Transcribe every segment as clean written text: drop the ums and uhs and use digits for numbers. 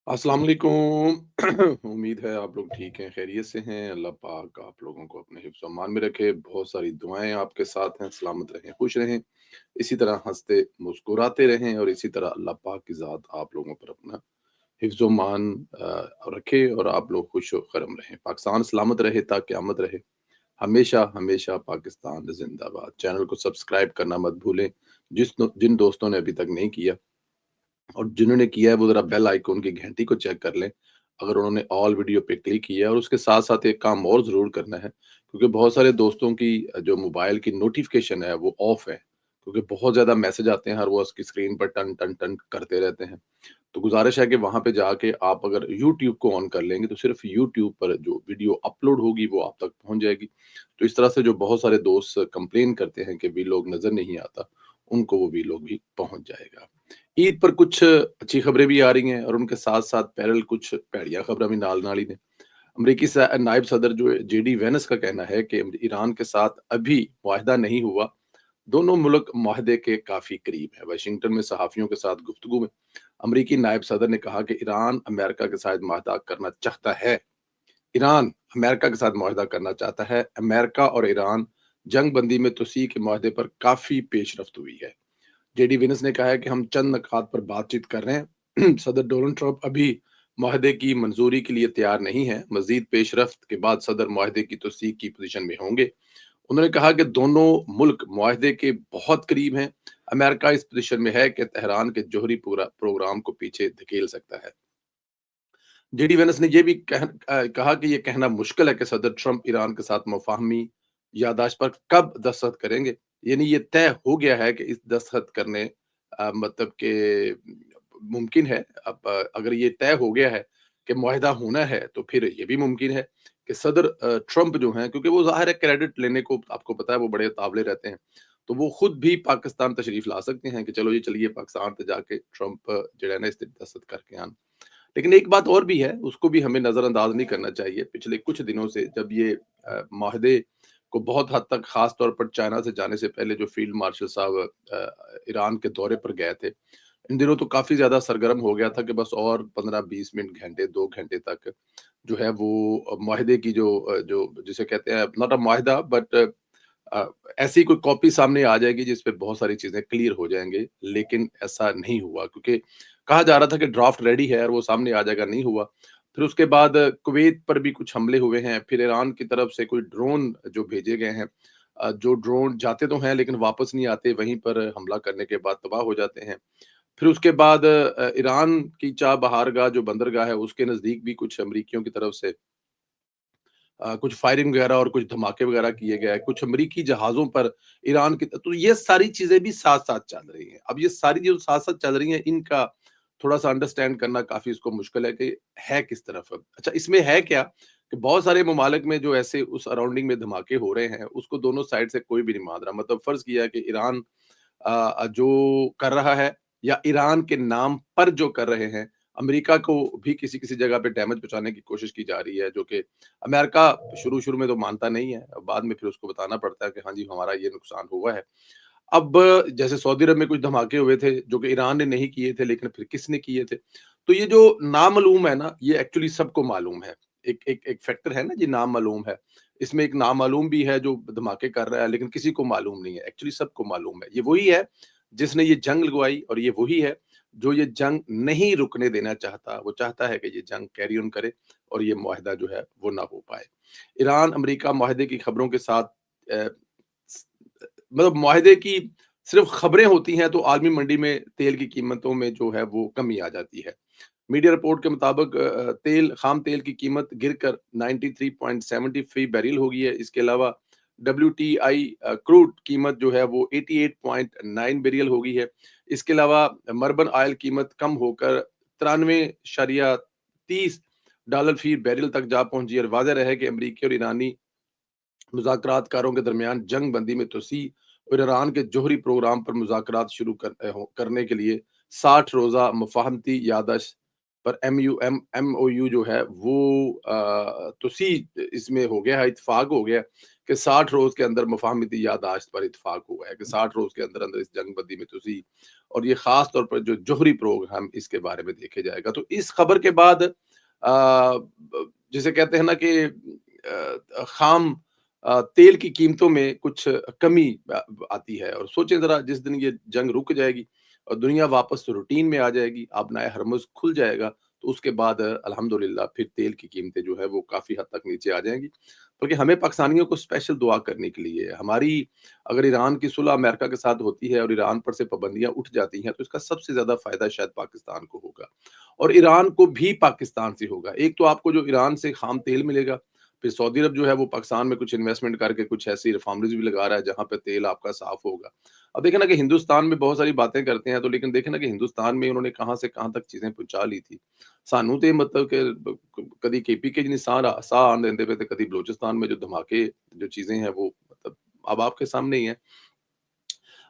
अस्सलाम वालेकुम। उम्मीद है आप लोग ठीक हैं, खैरियत से हैं। अल्लाह पाक आप लोगों को अपने हिफ्ज़ अमान में रखे। बहुत सारी दुआएँ आपके साथ हैं, सलामत रहें, खुश रहें। इसी तरह हँसते मुस्कुराते रहें और इसी तरह अल्लाह पाक की ज़ात आप लोगों पर अपना हिफ्ज़ अमान रखे और आप लोग खुश व खरम रहें। पाकिस्तान सलामत रहे ता क़यामत रहे। हमेशा, हमेशा पाकिस्तान ज़िंदाबाद। चैनल को सब्सक्राइब करना मत भूलें। जिन दोस्तों ने अभी तक नहीं किया और जिन्होंने किया है वो ज़रा बेल आइकन की घंटी को चेक कर लें। अगर उन्होंने ऑल वीडियो पे क्लिक किया है और उसके साथ-साथ एक काम और ज़रूर करना है, क्योंकि बहुत सारे दोस्तों की जो मोबाइल की नोटिफ़िकेशन है वो ऑफ है, क्योंकि बहुत ज़्यादा मैसेज आते हैं हर वो उसकी स्क्रीन पर टन, टन, टन करते रहते हैं। तो गुज़ारिश है कि वहाँ पे जाके आप अगर यूट्यूब को ऑन कर लेंगे तो सिर्फ़ यूट्यूब पर जो वीडियो अपलोड होगी वो आप तक पहुँच जाएगी। तो इस तरह से जो बहुत सारे दोस्त कंप्लेन करते हैं कि वीलॉग नज़र नहीं आता, उनको वो वीलॉग भी पहुँच जाएगा। ईद पर कुछ अच्छी खबरें भी आ रही हैं और उनके साथ-साथ पैरेलल कुछ भैड़िया खबरें भी नाल-नाल ही ने। अमरीकी नायब सदर जो जेडी वेंस का कहना है कि ईरान के साथ अभी मुआहदा नहीं हुआ। दोनों मुल्क मुआहदे के काफ़ी करीब हैं। वाशिंगटन में सहाफ़ियों के साथ गुफ्तगू में अमरीकी नायब सदर ने कहा कि ईरान अमेरिका के साथ मुआहदा करना चाहता है। ईरान अमेरिका के साथ मुआहदा करना चाहता है। अमेरिका और ईरान जंग बंदी में तोसीह के मुआहदे पर काफ़ी पेशरफ्त हुई है। जेडी वेंस ने कहा है कि हम चंद नकात पर बातचीत कर रहे हैं। सदर डोनाल्ड ट्रंप अभी मुआहदे की मंजूरी के लिए तैयार नहीं है। मजीद पेशरफ्त के बाद सदर मुआहदे की तौसीक की पोजीशन में होंगे। उन्होंने कहा कि दोनों मुल्क मुआहदे के बहुत करीब हैं। अमेरिका इस पोजीशन में है कि तेहरान के जौहरी प्रोग्राम को पीछे धकेल सकता है। जेडी वेंस ने यह भी कहा कि यह कहना मुश्किल है कि सदर ट्रंप ईरान के साथ मुफाहमी यादाश्त पर कब दस्तखत करेंगे। यानी ये तय हो गया है कि इस दस्तखत करने मतलब के मुमकिन है। अब अगर ये तय हो गया है कि मुआहदा होना है तो फिर ये भी मुमकिन है कि सदर ट्रंप जो हैं, क्योंकि वो ज़ाहिर है क्रेडिट लेने को आपको पता है वो बड़े तावले रहते हैं। तो वो खुद भी पाकिस्तान तशरीफ ला सकते हैं कि चलो जी चलिए पाकिस्तान ते जाके ट्रंप जो है ना इस दस्तखत करके आन। लेकिन एक बात और भी है, उसको भी हमें नज़रअंदाज नहीं करना चाहिए। पिछले कुछ दिनों से जब ये मुआहदे को बहुत हद तक ख़ास तौर पर चाइना से जाने से पहले जो फ़ील्ड मार्शल साहब ईरान के दौरे पर गए थे, इन दिनों तो काफ़ी ज़्यादा सरगर्म हो गया था कि बस और 15-20 मिनट, घंटे, 2 घंटे तक जो है वो मुआहदे की जो जिसे कहते हैं नॉट अ मुआहदा बट अ, ऐसी कोई कॉपी सामने आ जाएगी जिस पे बहुत सारी चीज़ें क्लियर हो जाएँगे, लेकिन ऐसा नहीं हुआ क्योंकि कहा जा रहा था कि ड्राफ्ट रेडी है और वो सामने आ जाएगा, नहीं हुआ। फिर उसके बाद कुवैत पर भी कुछ हमले हुए हैं, फिर ईरान की तरफ से कोई ड्रोन जो भेजे गए हैं, जो ड्रोन जाते तो हैं लेकिन वापस नहीं आते, वहीं पर हमला करने के बाद तबाह हो जाते हैं। फिर उसके बाद ईरान की चाबहारगाह जो बंदरगाह है, उसके नज़दीक भी कुछ अमरीकियों की तरफ से कुछ फायरिंग वगैरह और कुछ धमाके वगैरह किए गए, कुछ अमरीकी जहाज़ों पर ईरान की तो ये सारी चीज़ें भी साथ-साथ चल रही हैं। अब ये सारी जो साथ-साथ चल रही हैं, इनका थोड़ा-सा अंडरस्टैंड करना काफ़ी इसको मुश्किल है कि है किस तरफ। अच्छा, इसमें है क्या कि बहुत सारे ममालिक में जो ऐसे उस सराउंडिंग में धमाके हो रहे हैं, उसको दोनों साइड से कोई भी नहीं मान रहा। मतलब फ़र्ज़ किया कि ईरान जो कर रहा है या ईरान के नाम पर जो कर रहे हैं, अमेरिका को भी किसी-किसी जगह पे डैमेज पहुँचाने की कोशिश की जा रही है, जो कि अमेरिका शुरू-शुरू में तो मानता नहीं है, बाद में फिर उसको बताना पड़ता है कि हाँ जी, हमारा ये नुकसान हुआ है। अब जैसे सऊदी अरब में कुछ धमाके हुए थे, जो कि ईरान ने नहीं किए थे, लेकिन फिर किसने किए थे? तो ये जो नामालूम है ना, ये एक्चुअली सबको मालूम है। एक एक एक फैक्टर है ना जी, नामालूम है। इसमें एक नामालूम भी है जो धमाके कर रहा है, लेकिन किसी को मालूम नहीं है। एक्चुअली सबको मालूम है। ये वही है जिसने ये जंग लगवाई और ये वही है जो ये जंग नहीं रुकने देना चाहता। वो चाहता है कि ये जंग कैरी ऑन करे और ये मुआहदा जो है वो ना हो पाए। ईरान-अमेरिका मुआहदे की खबरों के साथ अ, स मतलब मुआहदे की सिर्फ़ खबरें होती हैं तो आलमी मंडी में तेल की कीमतों में जो है वो कमी आ जाती है। मीडिया रिपोर्ट के मुताबिक खाम तेल की कीमत गिरकर 93.73 बैरल हो गई है। इसके अलावा डब्ल्यूटीआई क्रूड कीमत जो है वो 88.9 बैरल हो गई है। इसके अलावा मर्बन ऑयल कीमत कम होकर 93.30 डॉलर फी बैरल तक जा पहुंची और वाज़ेह है कि अमरीकी और ईरानी मुज़ाकरातकारों के दरमियान जंग बंदी में तोसी और ईरान के जौहरी प्रोग्राम पर मुज़ाकरात शुरू करने के लिए 60 रोज़ा मुफ़ाहमती याददाश्त पर एमओयू जो है वो तोसी इसमें हो गया है, इत्तेफ़ाक हो गया कि 60 रोज़ के अंदर मुफ़ाहमती याददाश्त पर इत्तेफ़ाक हुआ है कि 60 रोज़ के अंदर-अंदर इस जंग बंदी में तोसी اور یہ خاص طور پر جو جوہری پروگرام اس کے بارے میں دیکھے جائے گا۔ تو اس خبر کے بعد جسے کہتے ہیں نا کہ خام تیل کی قیمتوں میں کچھ کمی آتی ہے، اور سوچیں ذرا جس دن یہ جنگ رک جائے گی اور دنیا واپس روٹین میں آ جائے گی، آبنائے ہرمز کھل جائے گا، تو اس کے بعد الحمدللہ پھر تیل کی قیمتیں جو ہے وہ کافی حد تک نیچے آ جائیں گی۔ بلکہ ہمیں پاکستانیوں کو اسپیشل دعا کرنے کے لیے، ہماری اگر ایران کی صلح امریکہ کے ساتھ ہوتی ہے اور ایران پر سے پابندیاں اٹھ جاتی ہیں، تو اس کا سب سے زیادہ فائدہ شاید پاکستان کو ہوگا، اور ایران کو بھی پاکستان سے ہوگا۔ ایک تو آپ کو جو ایران سے خام تیل ملے گا، پھر سعودی عرب جو ہے وہ پاکستان میں کچھ انویسٹمنٹ کر کے کچھ ایسی ریفائنریز بھی لگا رہا ہے جہاں پہ تیل آپ کا صاف ہوگا۔ اب دیکھیں نا کہ ہندوستان میں بہت ساری باتیں کرتے ہیں، تو لیکن دیکھیں نا کہ ہندوستان میں انہوں نے کہاں سے کہاں تک چیزیں پہنچا لی تھی۔ سانو تے مطلب کہ کدی کے پی کے جنی ساہ آن دیندے پہ تھے، کدی بلوچستان میں جو دھماکے جو چیزیں ہیں وہ مطلب اب آپ کے سامنے ہی ہیں۔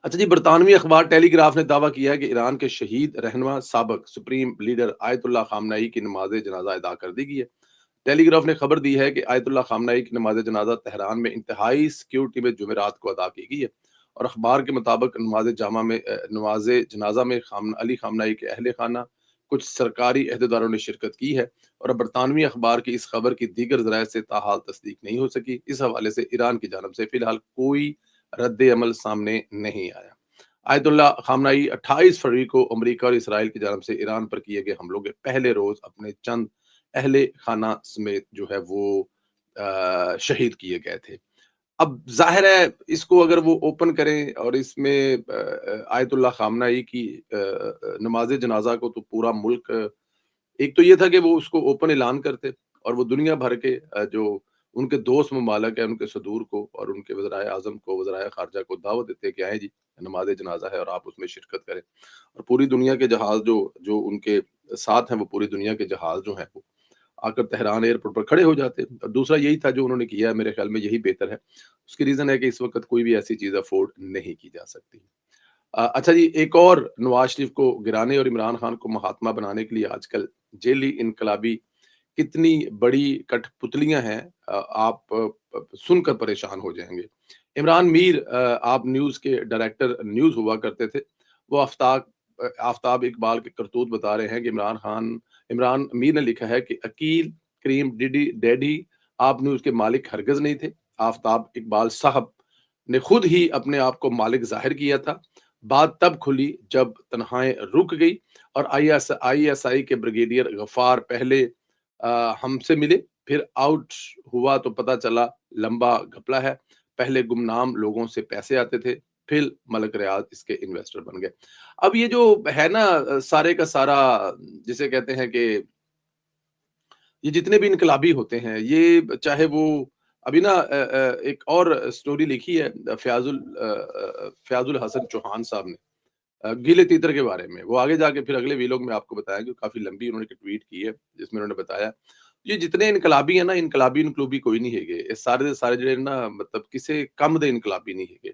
اچھا جی، برطانوی اخبار ٹیلی گراف نے دعویٰ کیا ہے کہ ایران کے شہید رہنما سابق سپریم لیڈر آیت اللہ خامنہئی کی نماز جنازہ ادا کر دی گئی ہے۔ ٹیلی گراف نے خبر دی ہے کہ آیت اللہ خامنہئی کی نماز جنازہ تہران میں انتہائی سیکیورٹی میں جمعرات کو ادا کی گئی ہے، اور اخبار کے مطابق نماز جنازہ میں علی خامنہئی کے اہل خانہ، کچھ سرکاری عہدیداروں نے شرکت کی ہے، اور اب برطانوی اخبار کی اس خبر کی دیگر ذرائع سے تاحال تصدیق نہیں ہو سکی۔ اس حوالے سے ایران کی جانب سے فی الحال کوئی رد عمل سامنے نہیں آیا۔ آیت اللہ خامنہئی 28 فروری کو امریکہ اور اسرائیل کی جانب سے ایران پر کیے گئے حملوں کے پہلے روز اپنے چند اہل خانہ سمیت جو ہے وہ شہید کیے گئے تھے۔ اب ظاہر ہے اس کو اگر وہ اوپن کریں اور اس میں آیت اللہ خامنہئی کی نماز جنازہ کو، تو پورا ملک، ایک تو یہ تھا کہ وہ اس کو اوپن اعلان کرتے اور وہ دنیا بھر کے جو ان کے دوست ممالک ہیں، ان کے صدور کو اور ان کے وزرائے اعظم کو، وزرائے خارجہ کو دعوت دیتے کہ آئیں جی نماز جنازہ ہے اور آپ اس میں شرکت کریں، اور پوری دنیا کے جہاز جو ان کے ساتھ ہیں، وہ پوری دنیا کے جہاز جو ہیں وہ آ کر تہران ایئرپورٹ پر کھڑے ہو جاتے۔ اور دوسرا یہی تھا جو انہوں نے کیا ہے، میرے خیال میں یہی بہتر ہے۔ اس کی ریزن ہے کہ اس وقت کوئی بھی ایسی چیز افورڈ نہیں کی جا سکتی۔ اچھا جی، ایک اور نواز شریف کو گرانے اور عمران خان کو مہاتما بنانے کے لیے آج کل جیلی انقلابی کتنی بڑی کٹ پتلیاں ہیں، آپ سن کر پریشان ہو جائیں گے۔ عمران میر، آپ نیوز کے ڈائریکٹر نیوز ہوا کرتے تھے، وہ آفتاب اقبال کے کرتوت بتا رہے ہیں کہ عمران میر نے لکھا ہے کہ عقیل کریم ڈیڈی آپ نیوز کے مالک ہرگز نہیں تھے۔ آفتاب اقبال صاحب نے خود ہی اپنے آپ کو مالک ظاہر کیا تھا۔ بات تب کھلی جب تنہائیں رک گئی اور آئی ایس آئی کے بریگیڈیئر غفار پہلے ہم سے ملے، پھر آؤٹ ہوا تو پتا چلا لمبا گھپلا ہے۔ پہلے گمنام لوگوں سے پیسے آتے تھے، پھر ملک ریاض اس کے انویسٹر بن گئے۔ اب یہ جو ہے نا سارے کا سارا، جسے کہتے ہیں کہ یہ جتنے بھی انقلابی ہوتے ہیں، یہ چاہے وہ ابھی نا ایک اور سٹوری لکھی ہے فیاض الحسن چوہان صاحب نے گیلے تیتر کے بارے میں، وہ آگے جا کے پھر اگلے ویلوگ میں آپ کو بتایا کہ کافی لمبی انہوں نے ٹویٹ کی ہے جس میں انہوں نے بتایا یہ جتنے انقلابی ہیں نا، انقلابی کوئی نہیں ہے گے، سارے دے سارے جڑے نا مطلب کسے کم دے انقلابی نہیں ہے گے،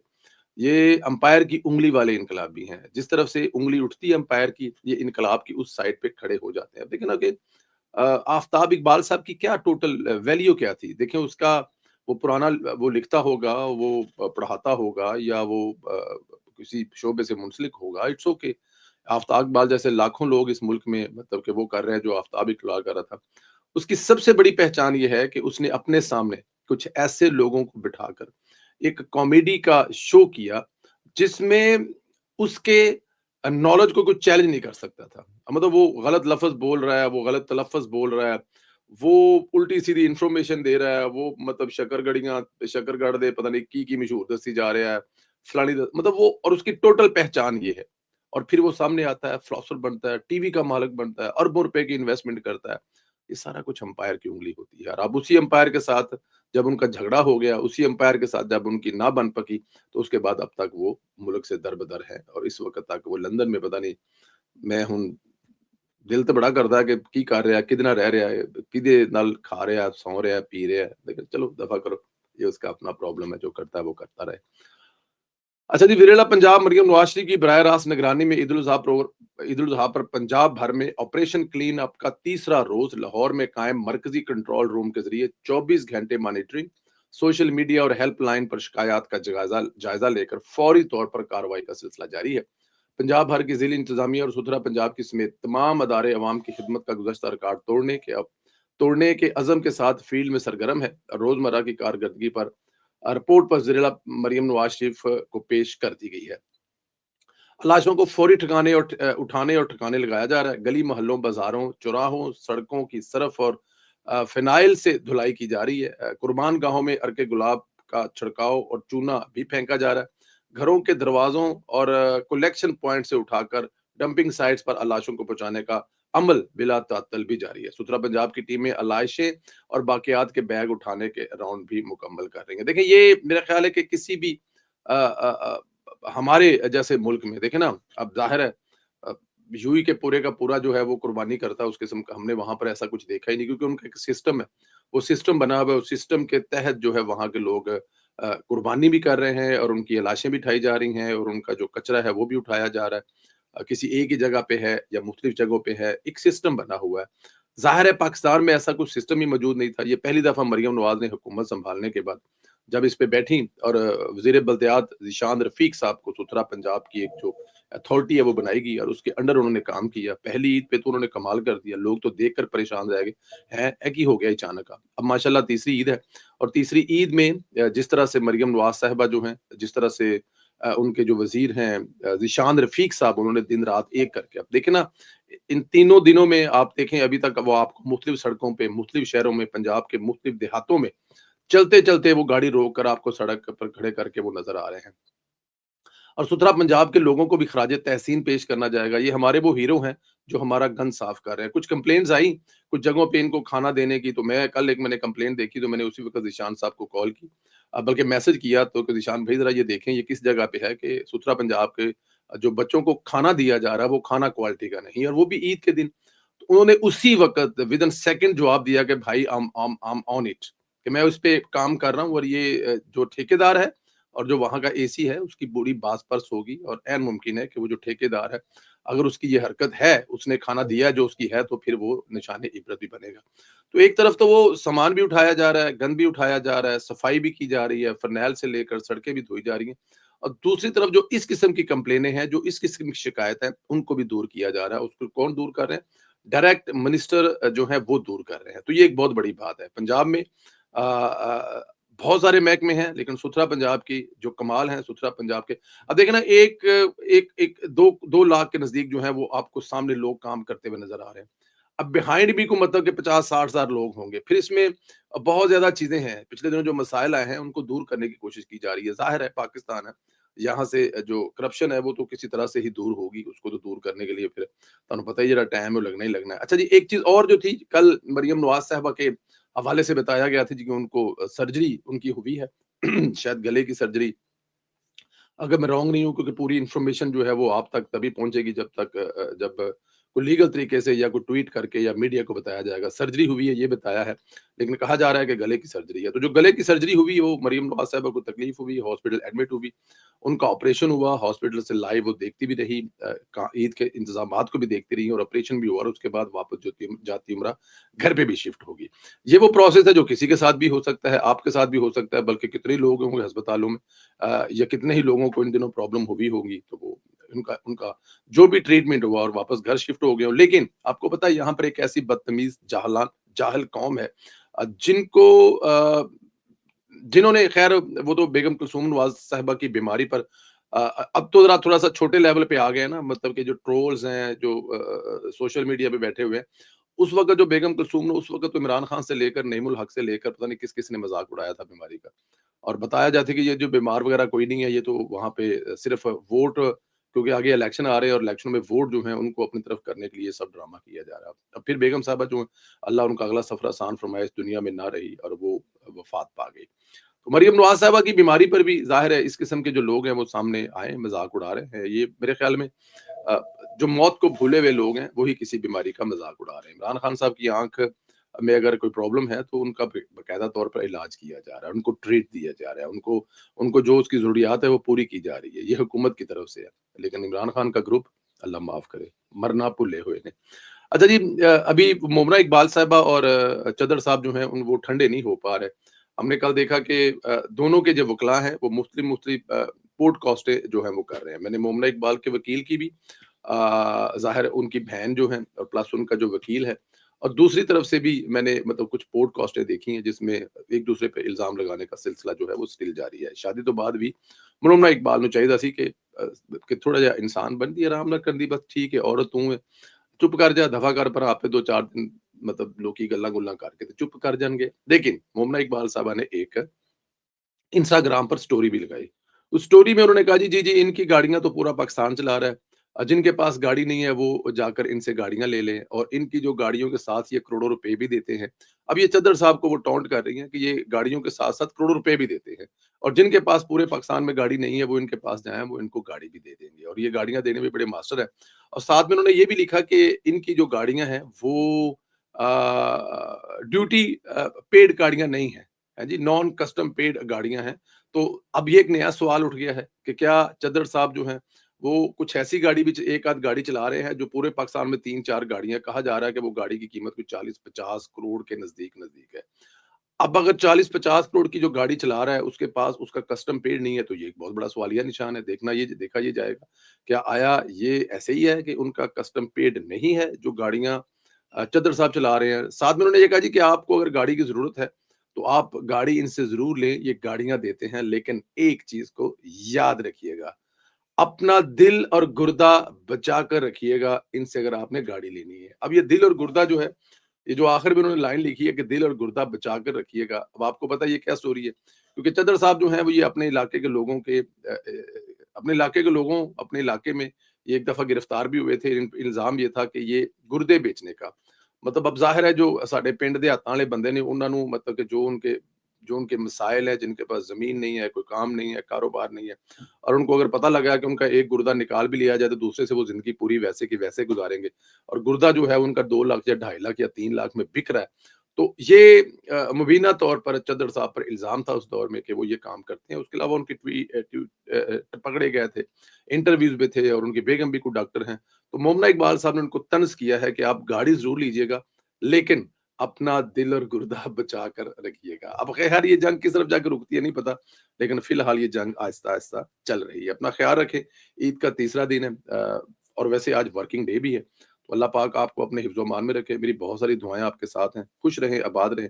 یہ امپائر کی انگلی والے انقلابی ہیں، جس طرف سے انگلی اٹھتی ہے امپائر کی، یہ انقلاب کی اس سائڈ پہ کھڑے ہو جاتے ہیں۔ اب دیکھیں نا کہ آفتاب اقبال صاحب کی کیا ٹوٹل ویلیو کیا تھی، دیکھیں اس کا وہ پرانا وہ لکھتا ہوگا، وہ پڑھاتا ہوگا، یا وہ کسی شعبے سے منسلک ہوگا، اٹس اوکے۔ آفتاب اقبال جیسے لاکھوں لوگ اس ملک میں مطلب کہ وہ کر رہے ہیں جو آفتاب اقبال کر رہا تھا۔ اس کی سب سے بڑی پہچان یہ ہے کہ اس نے اپنے سامنے کچھ ایسے لوگوں کو بٹھا کر ایک کامیڈی کا شو کیا جس میں اس کے نالج کو کوئی چیلنج نہیں کر سکتا تھا۔ مطلب وہ غلط لفظ بول رہا ہے، وہ غلط تلفظ بول رہا ہے، وہ الٹی سیدھی انفارمیشن دے رہا ہے، وہ مطلب شکر گڑھ دے پتہ نہیں کی مشہور دسی جا رہا ہے فلانی مطلب وہ، اور اس کی ٹوٹل پہچان یہ ہے، اور پھر وہ سامنے آتا ہے، فلاسفر بنتا ہے، ٹی وی کا مالک بنتا ہے، اربوں روپے کی انویسٹمنٹ کرتا ہے۔ یہ سارا کچھ امپائر کی انگلی ہوتی ہے، اور اب اسی امپائر کے ساتھ جب ان کا جھگڑا ہو گیا، اسی امپائر کے ساتھ جب ان کی نہ بن پکی، تو اس کے بعد اب تک وہ ملک سے دربدر ہے، اور اس وقت تک وہ لندن میں پتہ نہیں، میں ہوں دل تو بڑا کرتا ہے کہ کی کر رہا ہے، کدنا رہ رہا ہے، کدے نال کھا رہا ہے، سو رہا ہے، پی رہا ہے، لیکن چلو دفع کرو، یہ اس کا اپنا پرابلم ہے، جو کرتا ہے وہ کرتا رہے۔ اچھا جی، وزیر پنجاب مریم نواز شریف کی براہ راست نگرانی میں عید الاضحیٰ پر پنجاب بھر میں آپریشن کلین اپ کا تیسرا روز لاہور میں قائم مرکزی کنٹرول روم کے ذریعے 24 گھنٹے مانیٹرنگ، سوشل میڈیا اور ہیلپ لائن پر شکایات کا جائزہ لے کر فوری طور پر کارروائی کا سلسلہ جاری ہے۔ पंजाब भर की ज़िला इंतज़ामिया और सुथरा पंजाब की समेत तमाम अदारे अवाम की खिदमत का गुज़श्ता रिकॉर्ड तोड़ने के अज़म के साथ फील्ड में सरगर्म है। रोज़मर्रा की कारकर्दगी पर रिपोर्ट पर ज़िला मरियम नवाज़ शरीफ को पेश कर दी गई है। लाशों को फौरी उठाने और ठिकाने लगाया जा रहा है। गली मोहल्लों, बाज़ारों, चौराहों, सड़कों की सरफ और फ़िनाइल से धुलाई की जा रही है। कुर्बान गाहों में अर्के गुलाब का छिड़काव और चूना भी फेंका जा रहा है। घरों के दरवाज़ों और कलेक्शन पॉइंट से उठाकर डंपिंग साइट्स पर लाशों को पहुँचाने का अमल बिला तात्तल भी जारी है। सुथरा पंजाब की टीमें लाशें और बाकियात के बैग उठाने के राउंड भी मुकम्मल कर रही हैं। देखिए, ये मेरा ख़्याल है कि किसी भी अ अ हमारे जैसे मुल्क में देखें ना, अब ज़ाहिर है अ, यूएई के पूरे का पूरा जो है वो कुर्बानी करता है उस किस्म का, हमने वहाँ पर ऐसा कुछ देखा ही नहीं, क्योंकि उनका एक सिस्टम है। वो सिस्टम बना हुआ है, उस सिस्टम के तहत जो है वहाँ के लोग कुर्बानी भी कर रहे हैं और उनकी लाशें भी उठाई जा रही हैं और उनका जो कचरा है वो भी उठाया जा रहा है। किसी एक ही जगह पे है या मुख्तलिफ जगहों पे है, एक सिस्टम बना हुआ है। ज़ाहिर है पाकिस्तान में ऐसा कुछ सिस्टम ही मौजूद नहीं था। ये पहली दफ़ा मरियम नवाज़ ने हुकूमत सँभालने के बाद जब इस पे बैठी और वज़ीर बल्दियात ज़ीशान रफ़ीक साहब को सुथरा पंजाब की एक जो अथॉरिटी है वो बनाई गई और उसके अंडर उन्होंने काम किया। पहली ईद पे तो उन्होंने कमाल कर दिया, लोग तो देखकर परेशान रह गए, हैं ये की हो गया अचानक। अब माशाल्लाह तीसरी ईद है और तीसरी ईद में जिस तरह से मरियम नवाज़ साहिबा जो हैं, जिस तरह से उनके जो वज़ीर हैं ज़ीशान रफ़ीक साहब, उन्होंने दिन-रात एक करके, अब देखें ना, इन तीनों दिनों में आप देखें अभी तक वो आपको मुख्तलिफ सड़कों पे, मुख्तलिफ शहरों में, पंजाब के मुख्तलिफ देहातों में चलते-चलते वो गाड़ी रोक कर आपको सड़क पर खड़े करके वो नज़र आ रहे हैं। और सुथरा पंजाब के लोगों को भी खराज तहसीन पेश करना जाएगा। ये हमारे वो हीरो हैं, जो हमारा गंद साफ कर रहे हैं। कुछ कंप्लेंट्स आई, कुछ जगहों पे इनको खाना देने की, तो मैं कल एक मैंने कंप्लेंट देखी, तो मैंने उसी वक़्त ज़ीशान साहब को कॉल की। बल्कि मैसेज किया तो कि ज़ीशान भाई ज़रा ये देखें ये किस जगह पे है कि सुथरा पंजाब के जो बच्चों को खाना दिया जा रहा है, वो खाना क्वालिटी का नहीं है और वो भी ईद के दिन। तो उन्होंने उसी वक़्त विदिन सेकंड जवाब दिया कि भाई आई एम ऑन इट, कि मैं उस पे काम कर रहा हूँ और ये जो ठेकेदार है और जो वहाँ का एसी है उसकी पूरी बाज़-पर्स होगी और ऐन मुमकिन है कि वो जो ठेकेदार है, अगर उसकी ये हरकत है, उसने खाना दिया जो उसकी है, तो फिर वो निशाने इबरत भी बनेगा। तो एक तरफ तो वो सामान भी उठाया जा रहा है, गंद भी उठाया जा रहा है, सफाई भी की जा रही है, फरनैल से लेकर सड़कें भी धोई जा रही हैं और दूसरी तरफ जो इस किस्म की कंप्लेनें हैं, जो इस किस्म की शिकायत है, उनको भी दूर किया जा रहा है। उसको कौन दूर कर रहे हैं? डायरेक्ट मिनिस्टर जो है वो दूर कर रहे हैं। तो ये एक बहुत बड़ी बात है। पंजाब में बहुत सारे महकमे हैं, लेकिन सुथरा पंजाब की जो कमाल है सुथरा पंजाब के, अब देखिए ना, एक एक एक 2 लाख के नज़दीक जो है वो आपको सामने लोग काम करते हुए नज़र आ रहे हैं। अब बिहाइंड भी को मतलब कि 50-60 हज़ार लोग होंगे। फिर इसमें बहुत ज़्यादा चीज़ें हैं। पिछले दिनों जो मसाइल आए हैं, उनको दूर करने की कोशिश की जा रही है। ज़ाहिर है पाकिस्तान है, यहाँ से जो करप्शन है वो तो किसी तरह से ही दूर होगी। उसको तो दूर करने के लिए फिर तुहानू पता ही जरा टाइम है, लगना ही लगना है। अच्छा जी, एक चीज़ और जो थी, कल मरियम नवाज़ साहिबा के हवाले से बताया गया था जी कि उनको सर्जरी उनकी हुई है शायद गले की सर्जरी, अगर मैं रॉन्ग नहीं हूँ, क्योंकि पूरी इन्फॉर्मेशन जो है वो आप तक तभी पहुँचेगी जब कोई लीगल तरीके से या कोई ट्वीट करके या मीडिया को बताया जाएगा। सर्जरी हुई है ये बताया है, लेकिन कहा जा रहा है कि गले की सर्जरी है। तो जो गले की सर्जरी हुई वो मरियम नवाज़ साहिबा को तकलीफ हुई, हॉस्पिटल एडमिट हुई, उनका ऑपरेशन हुआ, हॉस्पिटल से लाइव वो देखती भी रही, ईद के इंतज़ामात को भी देखती रही और ऑपरेशन भी हुआ और उसके बाद वापस जो जाती उम्रा घर पे भी शिफ्ट होगी। ये वो प्रोसेस है जो किसी के साथ भी हो सकता है, आपके साथ भी हो सकता है, बल्कि कितने लोग होंगे अस्पतालों में या कितने ही लोगों को इन दिनों प्रॉब्लम हुई होगी, तो वो उनका उनका जो भी ट्रीटमेंट हुआ और वापस घर शिफ्ट हो गए हो। लेकिन आपको पता है यहाँ पर एक ऐसी बदतमीज जाहल कौम है जिनको जिन्होंने खैर वो तो बेगम कुलसूम नवाज साहिबा की बीमारी पर अब तो जरा थोड़ा सा छोटे लेवल पे आ गए ना, मतलब कि जो ट्रोल्स हैं जो सोशल मीडिया पे बैठे हुए हैं, उस वक्त जो बेगम कुलसूम ने, उस वक्त तो इमरान खान से लेकर नईमुल हक से लेकर पता नहीं किस किस ने मजाक उड़ाया था बीमारी का और बताया जाता है कि ये जो बीमार वगैरह कोई नहीं है, ये तो वहाँ पे सिर्फ वोट, क्योंकि आगे इलेक्शन आ रहे हैं और इलेक्शन में वोट जो है उनको अपनी तरफ करने के लिए सब ड्रामा किया जा रहा है। अब फिर बेगम साहबा जो अल्लाह उनका अगला सफर आसान फरमाए, इस दुनिया में ना रही और वो वफात पा गई। तो मरियम नवाज साहिबा की बीमारी पर भी ज़ाहिर है इस किस्म के जो लोग हैं वो सामने आए, मज़ाक उड़ा रहे हैं। ये मेरे ख़्याल में अ, जो मौत को भूले हुए लोग हैं, वही किसी बीमारी का मज़ाक उड़ा रहे हैं। इमरान खान साहब की आँख में अगर कोई प्रॉब्लम है, तो उनका बाकायदा तौर पर इलाज किया जा रहा है, उनको ट्रीट दिया जा रहा है, उनको उनको जो उसकी ज़रूरियात है, वो पूरी की जा रही है। ये हुकूमत की तरफ से है। लेकिन इमरान खान का ग्रुप, अल्लाह माफ़ करे, मरना भुले हुए ने। अच्छा जी, अभी मोमना इकबाल साहिबा और चदर साहब जो हैं उन वो ठंडे नहीं हो पा रहे। हमने कल देखा कि दोनों के जो वकला हैं वो मुख्तलिफ मुख्तलिफ पॉडकास्टें जो हैं वो कर रहे हैं। मैंने मोमना इकबाल के वकील की भी ज़ाहिर उनकी बहन जो हैं और प्लस उनका जो वकील है, और दूसरी तरफ से भी मैंने मतलब कुछ पॉडकास्टें देखी हैं जिसमें एक दूसरे पे इल्ज़ाम लगाने का सिलसिला जो है वो स्टिल जारी है। शादी तो बाद भी मोमना इकबाल ਨੂੰ ਚਾਹੀਦਾ ਸੀ कि थोड़ा ਜਿਹਾ इंसान बनदी आराम ਨਾਲ करदी, बस ठीक है औरत तू है, चुप कर जा, दफा कर पर आपे 2-4 दिन मतलब लोकी गल्लां-गुल्लां करके ते चुप कर जाएँगे। लेकिन मोमना इकबाल साहबा ने एक इंस्टाग्राम पर स्टोरी भी लगाई। उस स्टोरी में उन्होंने कहा जी, जी, जी, इनकी गाड़ियाँ तो पूरा पाकिस्तान चला रहा है। जिनके पास गाड़ी नहीं है वो जाकर इनसे गाड़ियाँ ले लें, और इनकी जो गाड़ियों के साथ ये करोड़ों रुपए भी देते हैं। अब ये चद्दर साहब को वो टॉन्ट कर रही हैं कि ये गाड़ियों के साथ-साथ करोड़ों रुपए भी देते हैं, और जिनके पास पूरे पाकिस्तान में गाड़ी नहीं है वो इनके पास जाएँ, वो इनको गाड़ी भी दे देंगे, और ये गाड़ियाँ देने में बड़े मास्टर हैं। और साथ में उन्होंने ये भी लिखा कि इनकी जो गाड़ियाँ हैं वो ड्यूटी पेड गाड़ियाँ नहीं हैं, हैं जी, नॉन कस्टम पेड गाड़ियाँ हैं। तो अब ये एक नया सवाल उठ गया है कि क्या चद्दर साहब जो हैं, वो कुछ ऐसी गाड़ी भी एक आध गाड़ी चला रहे हैं जो पूरे पाकिस्तान में 3-4 गाड़ियाँ, कहा जा रहा है कि वो गाड़ी की कीमत कुछ 40-50 करोड़ के नज़दीक है। अब अगर 40-50 करोड़ की जो गाड़ी चला रहा है, उसके पास उसका कस्टम पेड नहीं है, तो ये एक बहुत बड़ा सवालिया निशान है। देखा ये जाएगा, क्या आया ये ऐसे ही है कि उनका कस्टम पेड नहीं है, जो गाड़ियाँ चद्दर साहब चला रहे हैं? साथ में उन्होंने ये कहा जी कि आपको अगर गाड़ी की ज़रूरत है, तो आप गाड़ी इनसे ज़रूर लें, ये गाड़ियाँ देते हैं, लेकिन एक चीज़ को याद रखिएगा, अपना दिल और गुर्दा बचा कर रखिएगा इनसे अगर आपने गाड़ी लेनी है। अब ये दिल और गुर्दा जो है, ये जो आखिर में उन्होंने लाइन लिखी है कि दिल और गुर्दा बचा कर रखिएगा। अब आपको पता है ये क्या स्टोरी है? क्योंकि चद्दर साहब जो हैं वो ये अपने इलाके के लोगों के अपने इलाके में ये एक दफ़ा गिरफ्तार भी हुए थे। इल्ज़ाम ये था कि ये गुर्दे बेचने का, मतलब अब ज़ाहिर है जो साडे पिंड दे हत्थां वाले बंदे ने उन्हां नूं मतलब कि जो उनके मसाइल है, जिनके पास ज़मीन नहीं है, कोई काम नहीं है, कारोबार नहीं है, और उनको अगर पता लगा कि उनका एक गुर्दा निकाल भी लिया जाए तो दूसरे से वो ज़िंदगी पूरी वैसे की वैसे गुज़ारेंगे, और गुर्दा जो है उनका 2 लाख या 2.5 लाख या 3 लाख में बिक रहा है। तो ये मुबीना तौर पर चद्दर साहब पर इल्ज़ाम था उस दौर में कि वो ये काम करते हैं। उसके अलावा उनके पकड़े गए थे, इंटरव्यूज़ में थे, और उनकी बेगम भी कोई डॉक्टर हैं। तो मोमना इकबाल साहब ने उनको तंज़ किया है कि आप गाड़ी ज़रूर लीजिएगा, लेकिन अपना दिल और गुर्दा बचा कर रखिएगा। अब ख़ैर ये जंग किस तरफ जाके रुकती है नहीं पता, लेकिन फ़िलहाल ये जंग आहिस्ता-आहिस्ता चल रही है। अपना ख़्याल रखें, ईद का तीसरा दिन है, और वैसे आज वर्किंग डे भी है। तो अल्लाह पाक आपको अपने हिफ्ज़-ओ-मान में रखे। मेरी बहुत सारी दुआएँ आपके साथ हैं। खुश रहें, आबाद रहें।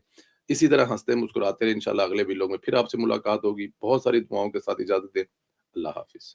इसी तरह हँसते मुस्कुराते रहें। इंशाअल्लाह अगले वीडियो में फिर आपसे मुलाकात होगी। बहुत सारी दुआओं के साथ इजाज़त दें। अल्लाह हाफ़िज़।